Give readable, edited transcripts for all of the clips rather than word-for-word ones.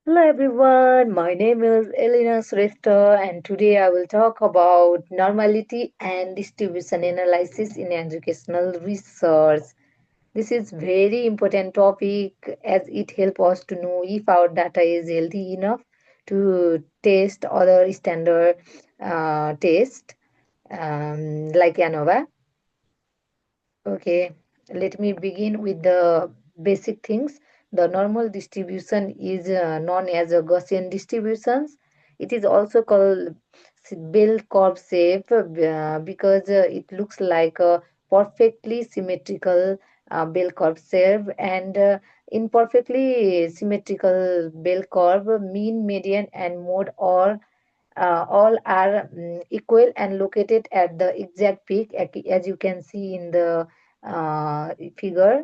Hello everyone, my name is Elena Shrestha and today I will talk about normality and distribution analysis in educational research. This is very important topic as it helps us to know if our data is healthy enough to test other standard test like ANOVA. Okay, let me begin with the basic things. The normal distribution is known as a Gaussian distributions. It is also called bell curve shape because it looks like a perfectly symmetrical bell curve shape and in perfectly symmetrical bell curve, mean, median, and mode all are equal and located at the exact peak as you can see in the figure.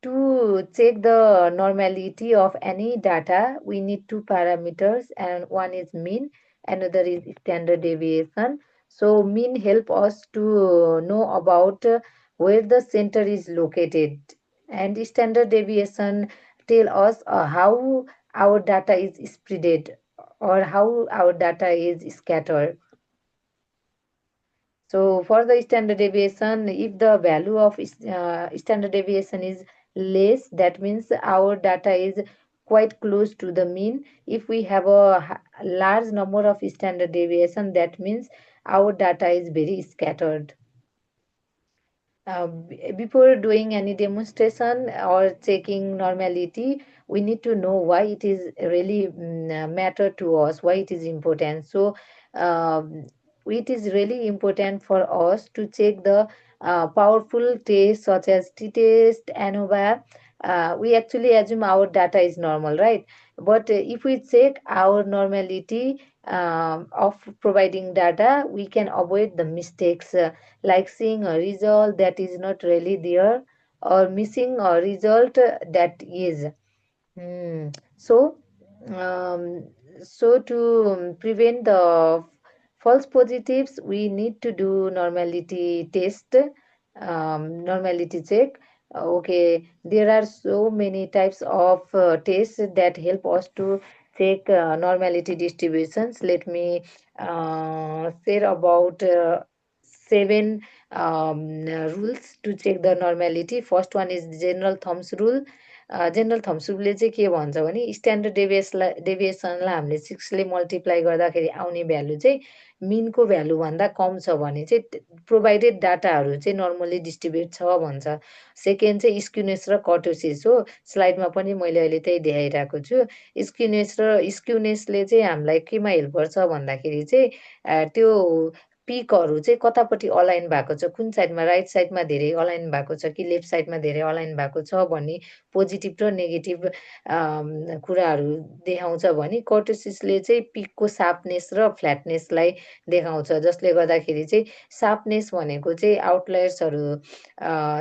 To check the normality of any data, we need two parameters, and one is mean, another is standard deviation. So mean help us to know about where the center is located, and standard deviation tell us how our data is spread or how our data is scattered. So for the standard deviation, if the value of standard deviation is less, that means our data is quite close to the mean. If we have a large number of standard deviation, that means our data is very scattered. Before doing any demonstration or checking normality, we need to know why it is really matter to us, why it is important. So um, it is really important for us to check the powerful tests such as t-test, ANOVA. We actually assume our data is normal, right? But if we check our normality of providing data, we can avoid the mistakes. Like seeing a result that is not really there or missing a result that is. Hmm. So, um, so to prevent the false positives, we need to do normality test, normality check. Okay, there are so many types of tests that help us to check normality distributions. Let me share about seven rules to check the normality. First one is general thumbs rule. General thumbs रुलले चाहिँ के भन्छ भने standard डेभिएसनलाई हामीले सिक्सले multiply गर्दाखेरि आउने value चाहिँ मिनको भ्यालुभन्दा कम छ भने चाहिँ प्रोभाइडेड डाटाहरू चाहिँ नर्मली डिस्ट्रिब्युट छ भन्छ। सेकेन्ड चाहिँ स्क्युनेस र कर्टोसिस हो। स्लाइडमा पनि मैले अहिले त्यही देखाइरहेको छु। स्क्युनेसले चाहिँ हामीलाई केमा हेल्प गर्छ भन्दाखेरि चाहिँ त्यो पिकहरू चाहिँ कतापट्टि अलाइन भएको छ, कुन साइडमा राइट साइडमा धेरै अलाइन भएको छ कि लेफ्ट साइडमा धेरै अलाइन भएको छ भन्ने पोजिटिभ र नेगेटिभ कुराहरू देखाउँछ भने कर्टोसिसले चाहिँ पिकको सार्पनेस र फ्ल्याटनेसलाई देखाउँछ, जसले गर्दाखेरि चाहिँ सार्पनेस भनेको चाहिँ आउटलायर्सहरू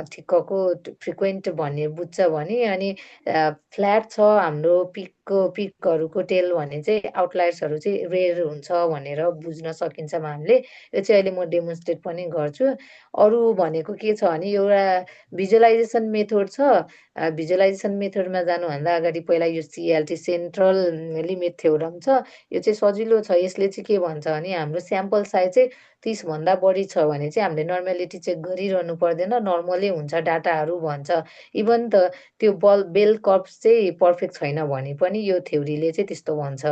ठिक्कको फ्रिक्वेन्ट भन्ने बुझ्छ भने अनि फ्ल्याट छ हाम्रो पिकहरूको टेल भने चाहिँ आउटलायर्सहरू चाहिँ रेयर हुन्छ भनेर बुझ्न सकिन्छ हामीले। यो चाहिँ अहिले म डेमोन्स्ट्रेट पनि गर्छु। अरू भनेको के छ भने एउटा भिजुअलाइजेसन मेथड छ। भिजुअलाइजेसन मेथडमा जानुभन्दा अगाडि पहिला यो सिएलटी सेन्ट्रल लिमिट थ्योरम छ। यो चाहिँ सजिलो छ। यसले चाहिँ के भन्छ भने हाम्रो स्याम्पल साइज चाहिँ 30 भन्दा बढी छ भने चाहिँ हामीले नर्मेलिटी चेक गरिरहनु पर्दैन, नर्मलै हुन्छ डाटाहरू भन्छ। इभन त त्यो बेल कर्भ्स चाहिँ पर्फेक्ट छैन भने पनि यो थ्योरीले चाहिँ त्यस्तो भन्छ।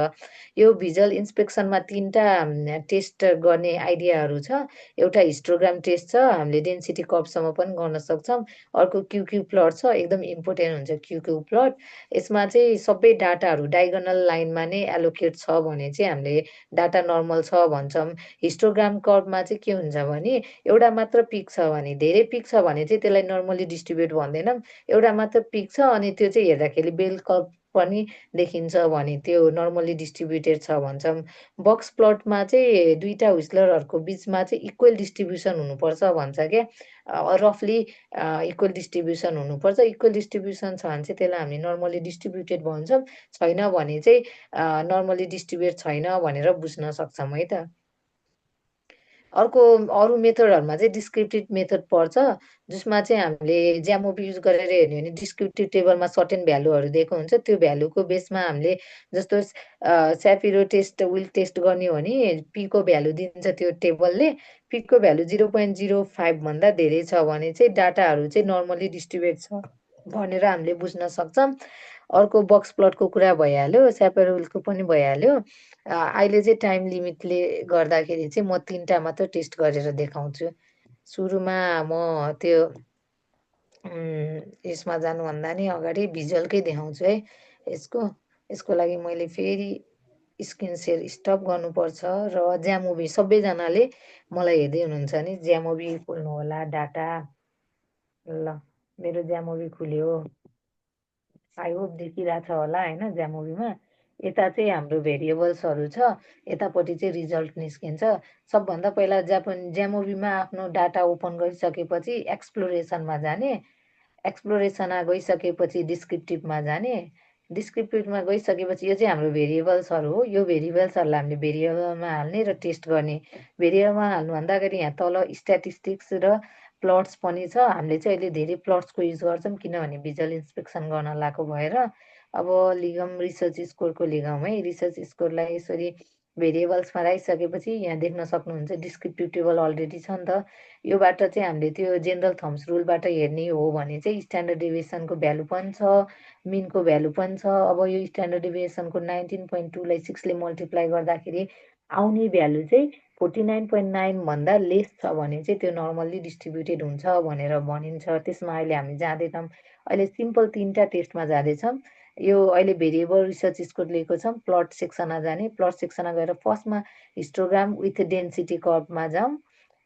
यो भिजुअल इन्सपेक्सनमा तिनवटा टेस्ट गर्ने आइडियाहरू छ। एउटा हिस्टोग्राम टेस्ट छ, हामीले डेन्सिटी कर्भसम्म पनि गर्न सक्छौँ। अर्को क्युक्यु प्लट छ, एकदम इम्पोर्टेन्ट हुन्छ क्युक्यु प्लट। यसमा चाहिँ सबै डाटाहरू डायगोनल लाइनमा नै एलोकेट छ भने चाहिँ हामीले डाटा नर्मल छ भन्छौँ। हिस्टोग्राम कर्भमा चाहिँ के हुन्छ भने एउटा मात्र पिक छ भने, धेरै पिक छ भने चाहिँ त्यसलाई नर्मली डिस्ट्रिब्युट भन्दैनौँ। एउटा मात्र पिक छ अनि त्यो चाहिँ हेर्दाखेरि बेल कर्भ पनि देखिन्छ भने त्यो नर्मली डिस्ट्रिब्युटेड छ भन्छौँ। बक्स प्लटमा चाहिँ दुईटा व्हिस्लरहरूको बिचमा चाहिँ इक्वल डिस्ट्रिब्युसन हुनुपर्छ भन्छ क्या। रफली इक्वल डिस्ट्रिब्युसन हुनुपर्छ। इक्वल डिस्ट्रिब्युसन छ भने चाहिँ त्यसलाई हामी नर्मली डिस्ट्रिब्युटेड भन्छौँ। छैन भने चाहिँ नर्मली डिस्ट्रिब्युट छैन भनेर बुझ्न सक्छौँ है त। अर्को अरू मेथडहरूमा चाहिँ डिस्क्रिप्टिभ मेथड पर्छ, जसमा चाहिँ हामीले ज्यामोबी युज गरेर हेर्ने हो भने डिस्क्रिप्टिभ टेबलमा सर्टेन भ्यालुहरू दिएको हुन्छ, त्यो भ्यालुको बेसमा हामीले जस्तो स्यापिरो टेस्ट विल टेस्ट गर्ने हो भने पीको भ्यालु दिन्छ त्यो टेबलले। पीको भ्यालु 0.05 भन्दा धेरै छ भने चाहिँ डाटाहरू चाहिँ नर्मली डिस्ट्रिब्युट छ भनेर हामीले बुझ्न सक्छौँ। अर्को बक्स प्लटको कुरा भइहाल्यो, स्यापिरो विलको पनि भइहाल्यो। अहिले चाहिँ टाइम लिमिटले गर्दाखेरि चाहिँ म 3टा मात्र टेस्ट गरेर देखाउँछु। सुरुमा म त्यो यसमा जानुभन्दा नि अगाडि भिजुअलकै देखाउँछु है। यसको यसको लागि मैले फेरि स्क्रिन सेयर स्टप गर्नुपर्छ र ज्यामोबी सबैजनाले मलाई हेर्दै हुनुहुन्छ भने ज्यामोबी खोल्नु होला डाटा। ल मेरो ज्यामोबी खुल्यो। आई होप देखिरहेछ होला होइन ज्यामोबीमा। यता चाहिँ हाम्रो भेरिएबल्सहरू छ, यतापट्टि चाहिँ रिजल्ट निस्किन्छ। सबभन्दा पहिला ज्यामोबीमा आफ्नो डाटा ओपन गरिसकेपछि एक्सप्लोरेसनमा जाने, एक्सप्लोरेसनमा गइसकेपछि डिस्क्रिप्टिभमा जाने, डिस्क्रिप्टिभमा गइसकेपछि यो चाहिँ हाम्रो भेरिएबल्सहरू हो। यो भेरिएबल्सहरूलाई हामीले भेरिएबलमा हाल्ने र टेस्ट गर्ने। भेरिएबलमा हाल्नुभन्दा अगाडि यहाँ तल स्ट्याटिस्टिक्स र प्लट्स पनि छ। हामीले चाहिँ अहिले धेरै प्लट्सको युज गर्छौँ किनभने भिजुअल इन्सपेक्सन गर्न लगाएको भएर। अब लिगम रिसर्च स्कोरको लिगौँ है। रिसर्च स्कोरलाई यसरी भेरिएबल्समा राखिसकेपछि यहाँ देख्न सक्नुहुन्छ डिस्क्रिप्टिभ टेबल अलरेडी छ नि त। योबाट चाहिँ हामीले त्यो जेनरल थम्स रुलबाट हेर्ने हो भने चाहिँ स्ट्यान्डर्ड डेभिएसनको भ्यालु पनि छ, मिनको भ्यालु पनि छ। अब यो स्ट्यान्डर्ड डेभिएसनको 19.2लाई 6ले मल्टिप्लाई गर्दाखेरि आउने भ्यालु चाहिँ 49.9 भन्दा लेस छ भने चाहिँ त्यो नर्मल्ली डिस्ट्रिब्युटेड हुन्छ भनेर भनिन्छ। त्यसमा अहिले हामी जाँदैनौँ, अहिले सिम्पल 3टा टेस्टमा जाँदैछौँ। यो अहिले भेरिएबल रिसर्च स्कोर लिएको छौँ। प्लट सेक्सनमा जाने, प्लट सेक्सनमा गएर फर्स्टमा हिस्टोग्राम विथ डेन्सिटी कर्भमा जाउँ।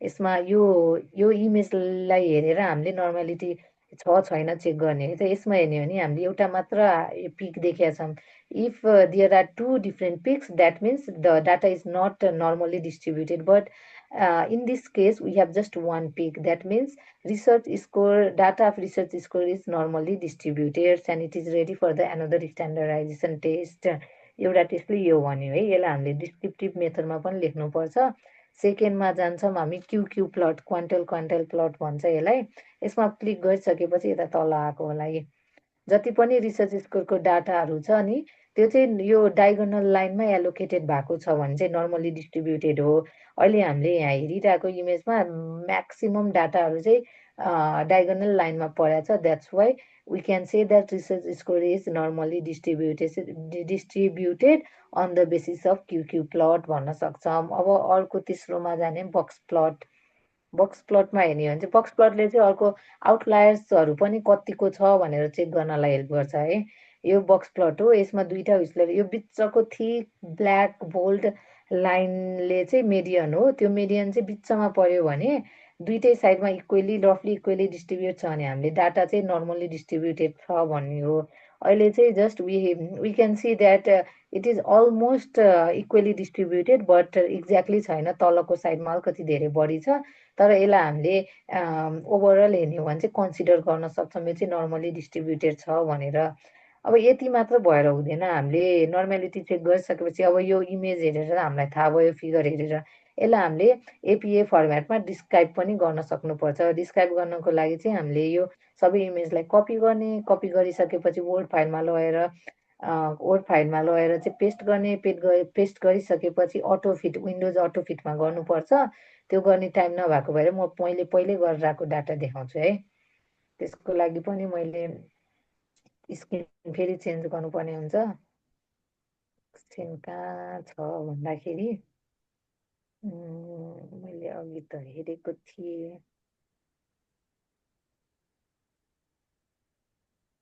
यसमा यो इमेजलाई हेरेर हामीले नर्मालिटी छ छैन चेक गर्ने है त। यसमा हेर्ने हो भने हामीले एउटा मात्र पिक देखेका छौँ। If there are two different peaks, that means the data is not normally distributed. But in this case, we have just one peak. That means research score, data of research score is normally distributed and it is ready for the another standardization test. एउटा टेस्टले यो भन्यो है। यसलाई हामीले descriptive मेथडमा पनि लेख्नुपर्छ। सेकेन्डमा जान्छौँ हामी क्यु प्लट, क्वान्टाइल प्लट भन्छ यसलाई। यसमा क्लिक गरिसकेपछि यता तल आएको होला। जति पनि रिसर्च स्कोरको डाटाहरू छ नि त्यो चाहिँ यो डायगोनल लाइनमा एलोकेटेड भएको छ भने चाहिँ नर्मली डिस्ट्रिब्युटेड हो। अहिले हामीले यहाँ हेरिरहेको इमेजमा म्याक्सिमम डाटाहरू चाहिँ डायगोनल लाइनमा परेको छ। That's why we can say that research score is normally distributed on the basis of Q plot भन्न सक्छौँ। अब अर्को तेस्रोमा जाने बक्स प्लट। बक्स प्लटमा हेर्ने हो भने चाहिँ बक्स प्लटले चाहिँ अर्को आउटलायर्सहरू पनि कतिको छ भनेर चेक गर्नलाई हेल्प गर्छ है। यो बक्स प्लट हो। यसमा दुईटा उयसले यो बिचको थिक ब्ल्याक बोल्ड लाइनले चाहिँ मेडियन हो। त्यो मेडियन चाहिँ बिचमा पर्यो भने दुईटै साइडमा इक्वेली रफली इक्वेली डिस्ट्रिब्युट छ भने हामीले डाटा चाहिँ नर्मली डिस्ट्रिब्युटेड छ भन्ने हो। अहिले चाहिँ just we can see that it is almost equally distributed but exactly छैन, तलको साइडमा अलिकति धेरै बढी छ। तर यसलाई हामीले ओभरअल हेर्ने हो भने चाहिँ कन्सिडर गर्न सक्छौँ यो चाहिँ नर्मली डिस्ट्रिब्युटेड छ भनेर। अब यति मात्र भएर हुँदैन, हामीले नर्मेलिटी चेक गरिसकेपछि अब यो इमेज हेरेर हामीलाई थाहा भयो, फिगर हेरेर यसलाई हामीले एपिए फर्मेटमा डिस्क्राइब पनि गर्न सक्नुपर्छ। डिस्क्राइब गर्नको लागि चाहिँ हामीले यो सबै इमेजलाई कपी गर्ने, कपी गरिसकेपछि वर्ड फाइलमा लगेर चाहिँ पेस्ट गर्ने। पेस्ट गरिसकेपछि अटोफिट, विन्डोज अटोफिटमा गर्नुपर्छ। त्यो गर्ने टाइम नभएको भएर म पहिल्यै गरेर आएको डाटा देखाउँछु है। त्यसको लागि पनि मैले स्क्रिन फेरि चेन्ज गर्नुपर्ने हुन्छ। स्क्रिन कहाँ छ भन्दाखेरि मैले अघि त हेरेको थिएँ,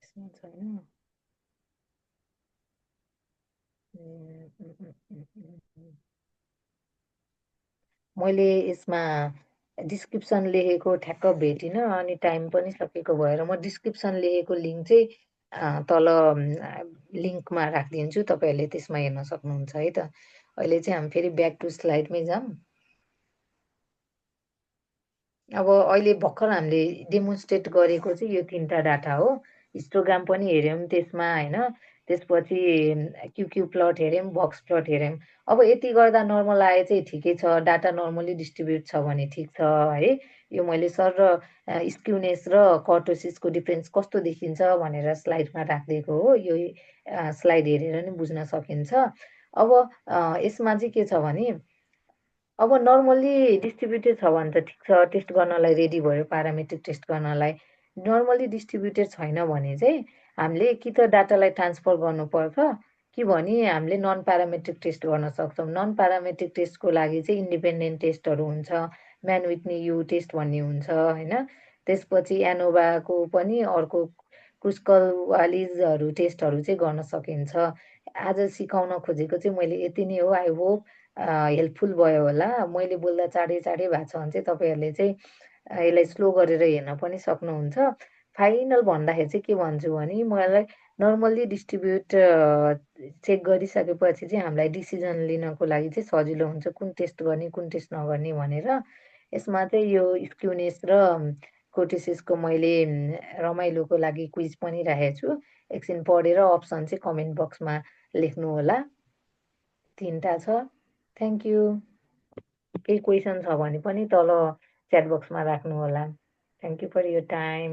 यसमा छैन। मैले यसमा डिस्क्रिप्सन लेखेको ठ्याक्क भेटिनँ अनि टाइम पनि सकेको भएर म डिस्क्रिप्सन लेखेको लिङ्क चाहिँ तल लिङ्कमा राखिदिन्छु, तपाईँहरूले त्यसमा हेर्न सक्नुहुन्छ है त। अहिले चाहिँ हामी फेरि ब्याक टु स्लाइडमै जाऊँ। अब अहिले भर्खर हामीले डेमोन्स्ट्रेट गरेको चाहिँ यो 3टा डाटा हो। हिस्टोग्राम पनि हेऱ्यौँ त्यसमा होइन। त्यसपछि क्यु प्लट हेऱ्यौँ, बक्स प्लट हेऱ्यौँ। अब यति गर्दा नर्मल आए चाहिँ ठिकै छ, डाटा नर्मली डिस्ट्रिब्युट छ भने ठिक छ है। यो मैले सर र स्क्युनेस र कर्टोसिसको डिफ्रेन्स कस्तो देखिन्छ भनेर स्लाइडमा राखिदिएको हो। यो स्लाइड हेरेर नै बुझ्न सकिन्छ। अब यसमा चाहिँ के छ भने अब नर्मल्ली डिस्ट्रिब्युटेड छ भने त ठिक छ, टेस्ट गर्नलाई रेडी भयो प्यारामेट्रिक टेस्ट गर्नलाई। नर्मल्ली डिस्ट्रिब्युटेड छैन भने चाहिँ हामीले कि त डाटालाई ट्रान्सफर गर्नुपर्छ कि भने हामीले नन प्यारामेट्रिक टेस्ट गर्न सक्छौँ। नन प्यारामेट्रिक टेस्टको लागि चाहिँ इन्डिपेन्डेन्ट टेस्टहरू हुन्छ, म्यान विथनी यु टेस्ट भन्ने हुन्छ होइन। त्यसपछि एनोभाको पनि अर्को क्रुस्कल वालिजहरू टेस्टहरू चाहिँ गर्न सकिन्छ। आज सिकाउन खोजेको चाहिँ मैले यति नै हो। आई होप हेल्पफुल भयो होला। मैले बोल्दा चाँडै चाँडै भएको छ भने चाहिँ तपाईँहरूले चाहिँ यसलाई स्लो गरेर हेर्न पनि सक्नुहुन्छ। फाइनल भन्दाखेरि चाहिँ के भन्छु भने मलाई नर्मल्ली डिस्ट्रिब्युट चेक गरिसकेपछि चाहिँ हामीलाई डिसिजन लिनको लागि चाहिँ सजिलो हुन्छ कुन टेस्ट गर्ने कुन टेस्ट नगर्ने भनेर। यसमा चाहिँ यो स्क्युनेस र कोर्टिसिसको मैले रमाइलोको लागि क्विज पनि राखेको छु। एकछिन पढेर अप्सन चाहिँ कमेन्ट बक्समा लेख्नु होला। 3टा छ। Thank you. केही क्वेसन छ भने पनि तल च्याट बक्समा राख्नु होला। Thank you for your time.